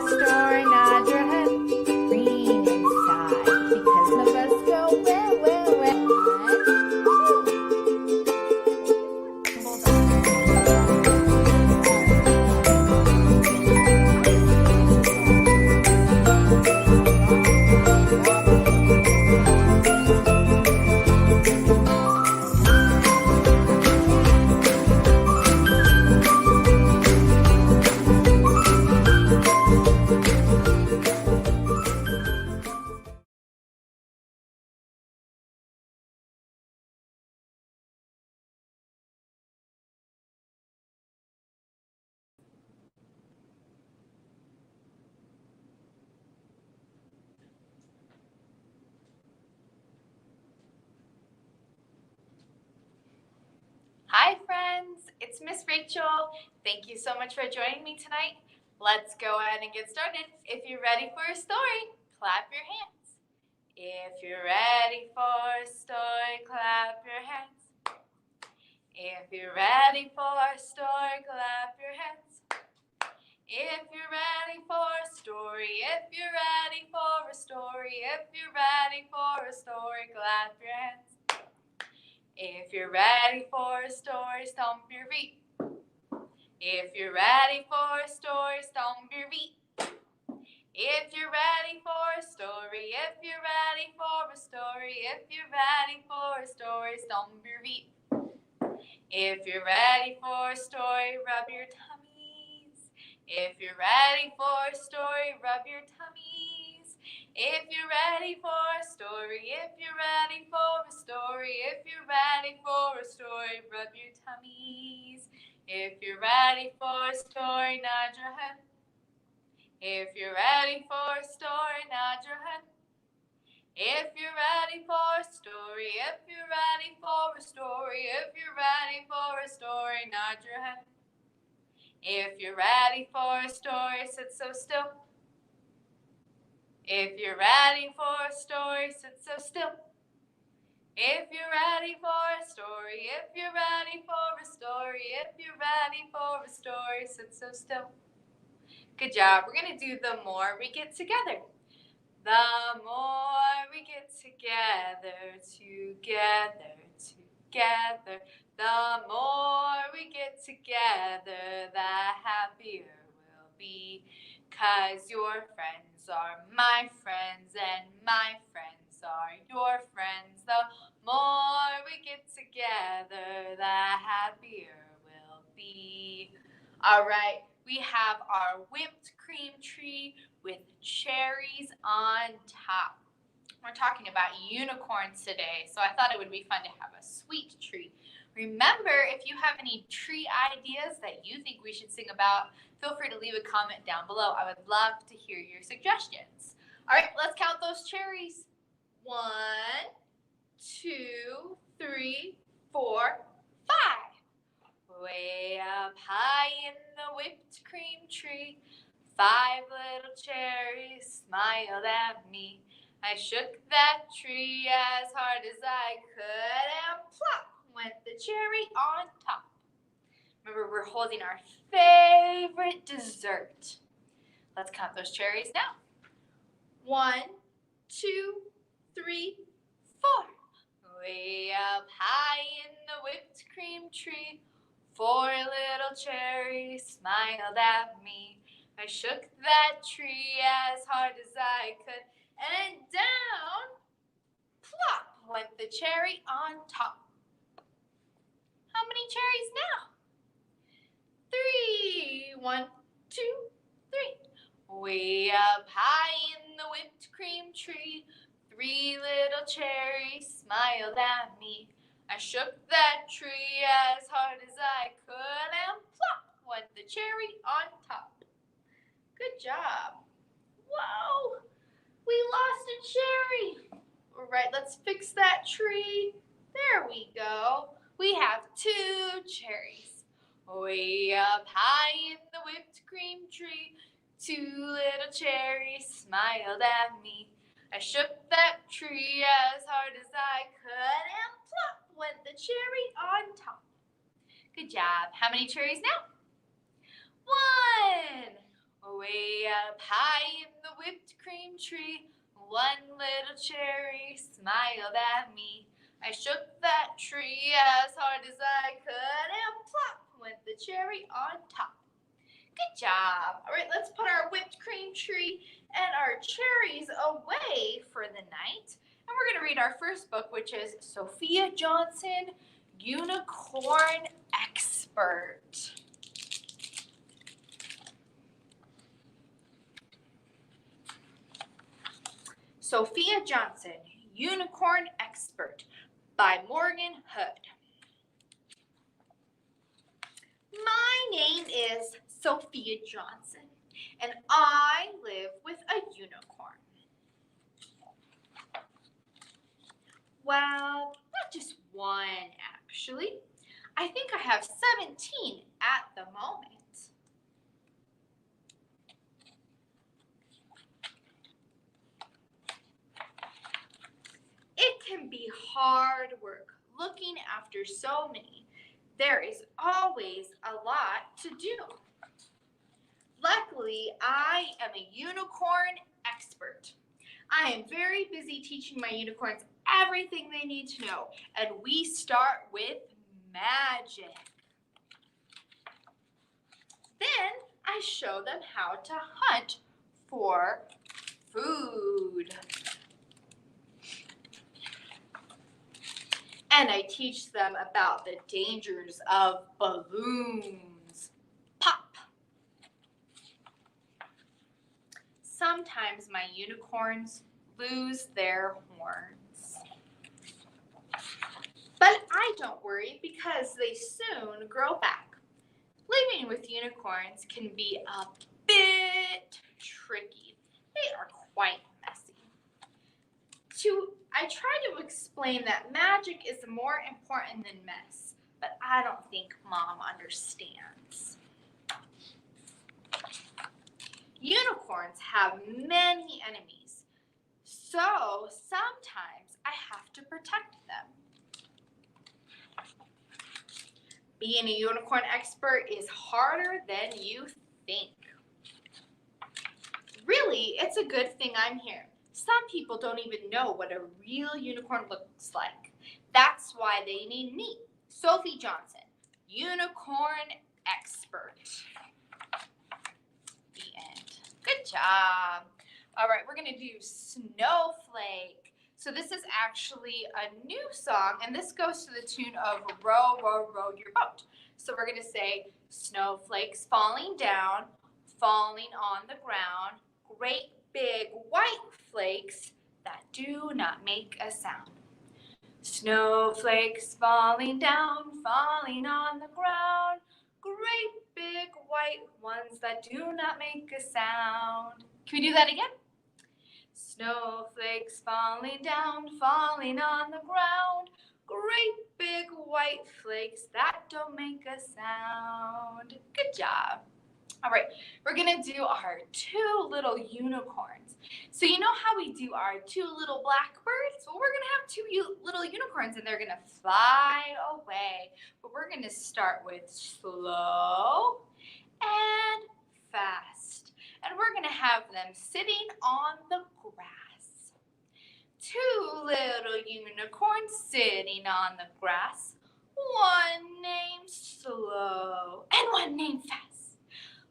story, nod your head. Green inside, because the bus go where, where, where. Hi friends, it's Miss Rachel. Thank you so much for joining me tonight. Let's go ahead and get started. If you're ready for a story, clap your hands. If you're ready for a story, clap your hands. If you're ready for a story, clap your hands. If you're ready for a story, if you're ready for a story, if you're ready for a story, clap your hands. If you're ready for a story, stomp your feet. If you're ready for a story, stomp your feet. If you're ready for a story, if you're ready for a story, if you're ready for a story, stomp your feet. If you're ready for a story, rub your tummies. If you're ready for a story, rub your tummies. If you're ready for a story, if you're ready for a story, if you're ready for a story, rub your tummies. If you're ready for a story, nod your head. If you're ready for a story, nod your head. If you're ready for a story, if you're ready for a story, if you're ready for a story, nod your head. If you're ready for a story, sit so still. If you're ready for a story, sit so still. If you're ready for a story, if you're ready for a story, if you're ready for a story, sit so still. Good job. We're going to do the more we get together. The more we get together, together, together. The more we get together, the happier we'll be. 'Cause your friends are my friends and my friends are your friends. The more we get together, the happier we'll be. All right, we have our whipped cream tree with cherries on top. We're talking about unicorns today, so I thought it would be fun to have a sweet tree. Remember, if you have any tree ideas that you think we should sing about, feel free to leave a comment down below. I would love to hear your suggestions. All right, let's count those cherries. 1, 2, 3, 4, 5. Way up high in the whipped cream tree, 5 little cherries smiled at me. I shook that tree as hard as I could, and plop went the cherry on top. Remember, we're holding our favorite dessert. Let's count those cherries now. 1, 2, 3, 4. Way up high in the whipped cream tree, 4 little cherries smiled at me. I shook that tree as hard as I could, and down, plop, went the cherry on top. How many cherries now? 3. 1, 2, 3. Way up high in the whipped cream tree, 3 little cherries smiled at me. I shook that tree as hard as I could, and plop went the cherry on top. Good job. Whoa, we lost a cherry. All right, let's fix that tree. There we go. We have 2 cherries. Way up high in the whipped cream tree, 2 little cherries smiled at me. I shook that tree as hard as I could, and plop went the cherry on top. Good job. How many cherries now? 1. Way up high in the whipped cream tree, one little cherry smiled at me. I shook that tree as hard as I could, and plop went the cherry on top. Good job. All right, let's put our whipped cream tree and our cherries away for the night. And we're going to read our first book, which is Sophia Johnson, Unicorn Expert. Sophia Johnson, Unicorn Expert by Morgan Hood. My name is Sophia Johnson, and I live with a unicorn. Well, not just one, actually. I think I have 17 at the moment. It can be hard work looking after so many. There is always a lot to do. Luckily, I am a unicorn expert. I am very busy teaching my unicorns everything they need to know, and we start with magic. Then I show them how to hunt for food. And I teach them about the dangers of balloons. Pop! Sometimes my unicorns lose their horns. But I don't worry because they soon grow back. Living with unicorns can be a bit tricky. They are quite messy. I try to explain that magic is more important than mess, but I don't think Mom understands. Unicorns have many enemies, so sometimes I have to protect them. Being a unicorn expert is harder than you think. Really, it's a good thing I'm here. Some people don't even know what a real unicorn looks like. That's why they need me, Sophie Johnson, Unicorn Expert. The end. Good job. All right, we're going to do Snowflake. So this is actually a new song, and this goes to the tune of Row, Row, Row Your Boat. So we're going to say, snowflakes falling down, falling on the ground, great big white flakes that do not make a sound. Snowflakes falling down, falling on the ground, great big white ones that do not make a sound. Can we do that again? Snowflakes falling down, falling on the ground, great big white flakes that don't make a sound. Good job. All right, we're gonna do our two little unicorns. So you know how we do our two little blackbirds? Well, we're gonna have two little unicorns and they're gonna fly away. But we're gonna start with slow and fast. And we're gonna have them sitting on the grass. Two little unicorns sitting on the grass. One named Slow and one named Fast.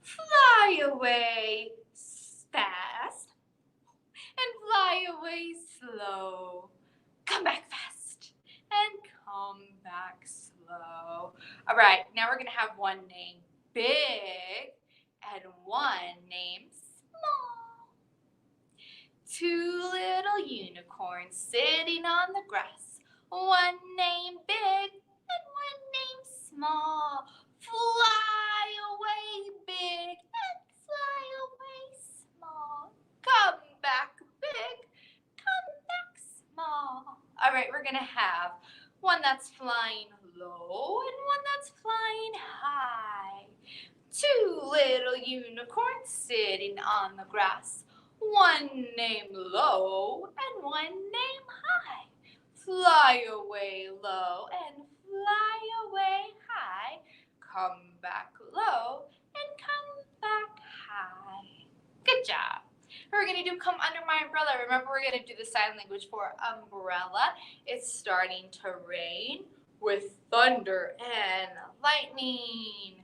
Fly away fast and fly away slow. Come back fast and come back slow. All right, now we're going to have one named Big and one named Small. Two little unicorns sitting on the grass. One named Big and one named Small. Fly away big and fly away small. Come back big, come back small. All right, we're going to have one that's flying low and one that's flying high. Two little unicorns sitting on the grass. One named Low and one named High. Fly away low and fly away high. Come back low and come back high. Good job. We're going to do come under my umbrella. Remember, we're going to do the sign language for umbrella. It's starting to rain with thunder and lightning.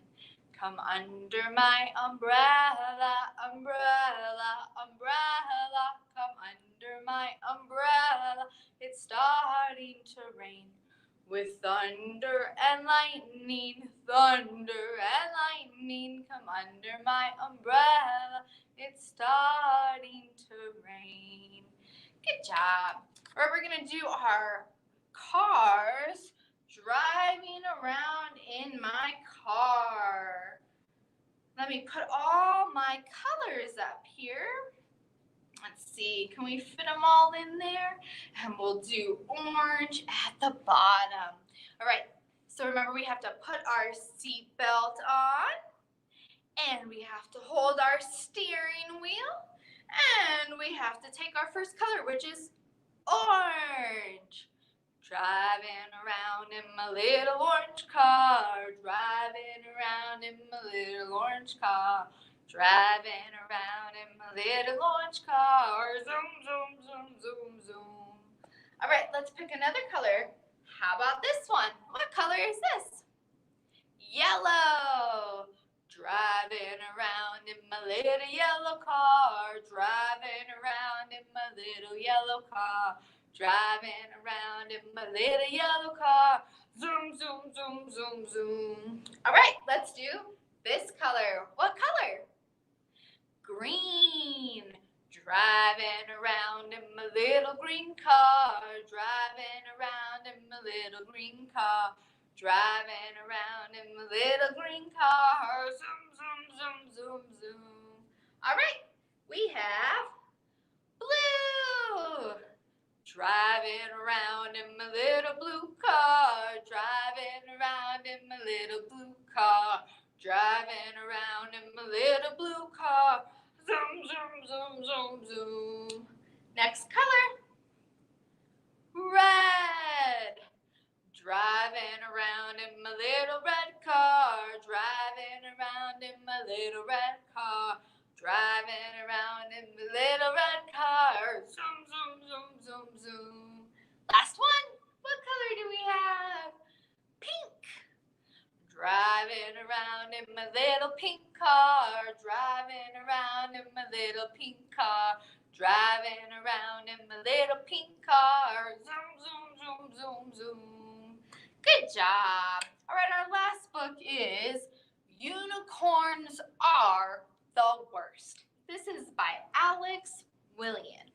Come under my umbrella, umbrella, umbrella. Come under my umbrella. It's starting to rain with thunder and lightning, thunder and lightning. Come under my umbrella. It's starting to rain. Good job. All right, we're going to do our cars. Driving around in my car. Let me put all my colors up here. Let's see, can we fit them all in there? And we'll do orange at the bottom. All right, so remember we have to put our seat belt on. And we have to hold our steering wheel. And we have to take our first color, which is orange. Driving around in my little orange car. Driving around in my little orange car. Driving around in my little orange car. Zoom, zoom, zoom, zoom, zoom. All right, let's pick another color. How about this one? What color is this? Yellow. Driving around in my little yellow car. Driving around in my little yellow car. Driving around in my little yellow car. Zoom, zoom, zoom, zoom, zoom. All right, let's do this color. What color? Green. Driving around in my little green car. Driving around in my little green car. Driving around in my little green car. Zoom, zoom, zoom, zoom, zoom. All right, we have blue. Driving around in my little blue car. Driving around in my little blue car. Driving around in my little blue car. Zoom, zoom, zoom, zoom, zoom. Next color. Red. Driving around in my little red car. Driving around in my little red car. Driving around in my little red car. Zoom, zoom, zoom, zoom, zoom. Last one. What color do we have? Pink. Driving around in my little pink car. Driving around in my little pink car. Driving around in my little pink car. Zoom, zoom, zoom, zoom, zoom. Good job. All right, our last book is Unicorns Are the Worst. This is by Alex William.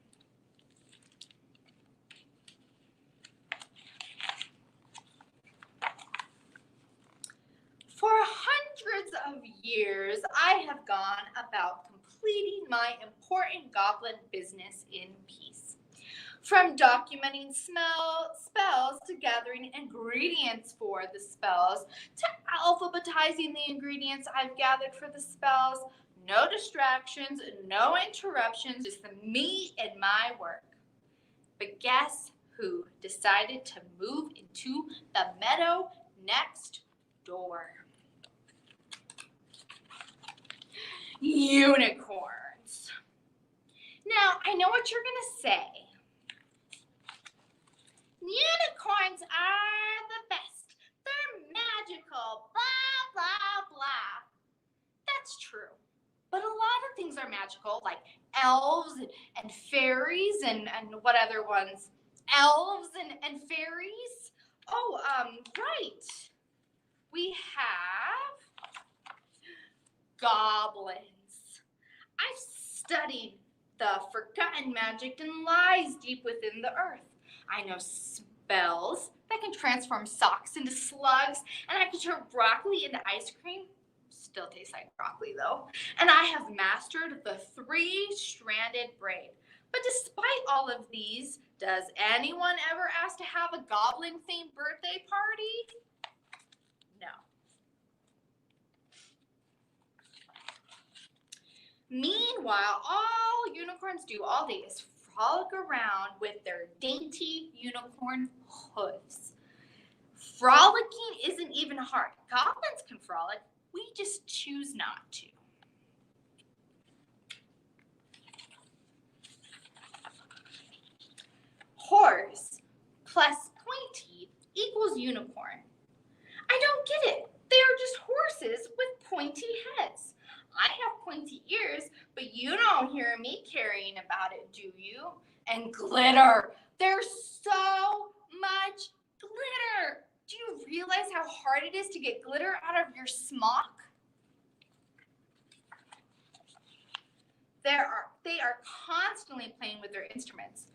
For hundreds of years, I have gone about completing my important goblin business in peace. From documenting spells to gathering ingredients for the spells to alphabetizing the ingredients I've gathered for the spells, no distractions, no interruptions, just me and my work. But guess who decided to move into the meadow next door? Unicorns. Now, I know what you're going to say. Unicorns are the best. They're magical, blah, blah, blah. That's true. But a lot of things are magical, like elves and fairies and what other ones? Elves and fairies? Oh, right. We have goblins. I've studied the forgotten magic and lies deep within the earth. I know spells that can transform socks into slugs, and I can turn broccoli into ice cream. Still tastes like broccoli though. And I have mastered the 3-stranded braid. But despite all of these, does anyone ever ask to have a goblin-themed birthday party? No. Meanwhile, all unicorns do all day is frolic around with their dainty unicorn hooves. Frolicking isn't even hard. Goblins can frolic. We just choose not to. horse plus pointy equals unicorn. I don't get it. They are just horses with pointy heads. I have pointy ears, but you don't hear me caring about it, do you? And glitter. There's so much glitter. Do you realize how hard it is to get glitter out of your smock? They are constantly playing with their instruments.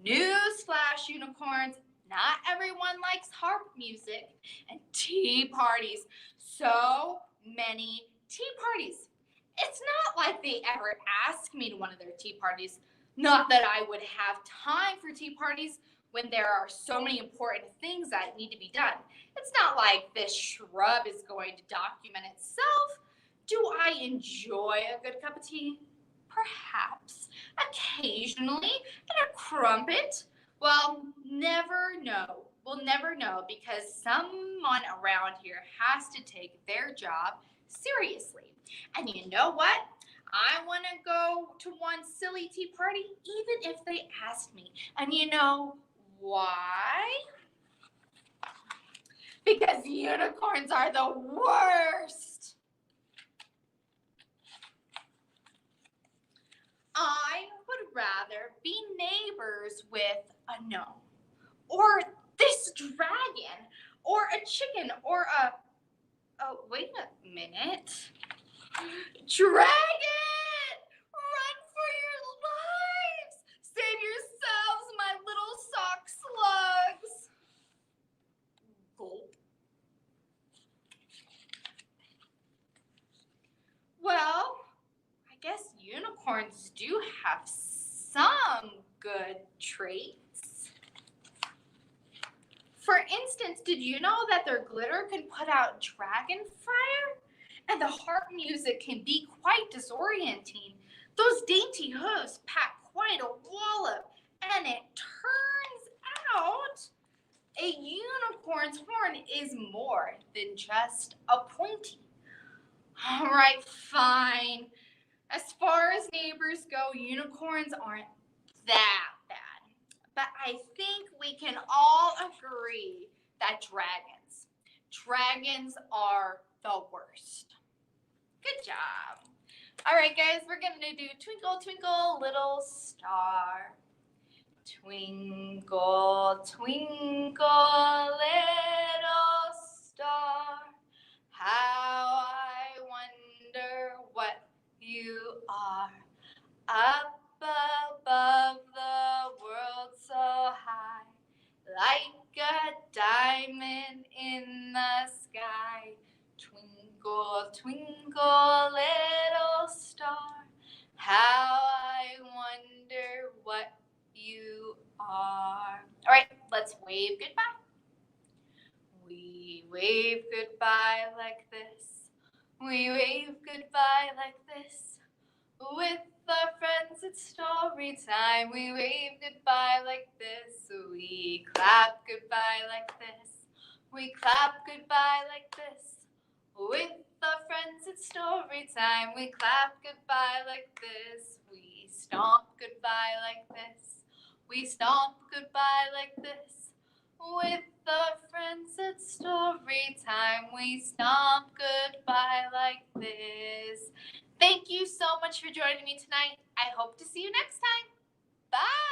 Newsflash, unicorns, not everyone likes harp music. And tea parties. So many tea parties. It's not like they ever ask me to one of their tea parties. Not that I would have time for tea parties when there are so many important things that need to be done. It's not like this shrub is going to document itself. Do I enjoy a good cup of tea? Perhaps. Occasionally. And a crumpet? Well, never know. We'll never know because someone around here has to take their job seriously. And you know what? I want to go to one silly tea party even if they asked me. And you know why? Because unicorns are the worst. I would rather be neighbors with a gnome, or this dragon, or a chicken, or a... Oh, wait a minute. Dragon! Run for your lives! Save yourselves, my little sock slugs! Gulp. Well, I guess unicorns do have some good traits. For instance, did you know that their glitter can put out dragon fire? And the harp music can be quite disorienting. Those dainty hooves pack quite a wallop. And it turns out a unicorn's horn is more than just a pointy. All right, fine. As far as neighbors go, unicorns aren't that bad. But I think we can all agree that dragons are the worst. Good job. All right, guys, we're going to do Twinkle, Twinkle, Little Star. Twinkle, twinkle, little star, how I wonder what you are. Up above the world so high, like a diamond in the sky. Twinkle, twinkle, little star, how I wonder what you are. All right, let's wave goodbye. We wave goodbye like this. We wave goodbye like this. With our friends at story time, we wave goodbye like this. We clap goodbye like this. We clap goodbye like this. With our friends at story time, we clap goodbye like this. We stomp goodbye like this. We stomp goodbye like this. With our friends at story time, we stomp goodbye like this. Thank you so much for joining me tonight. I hope to see you next time. Bye.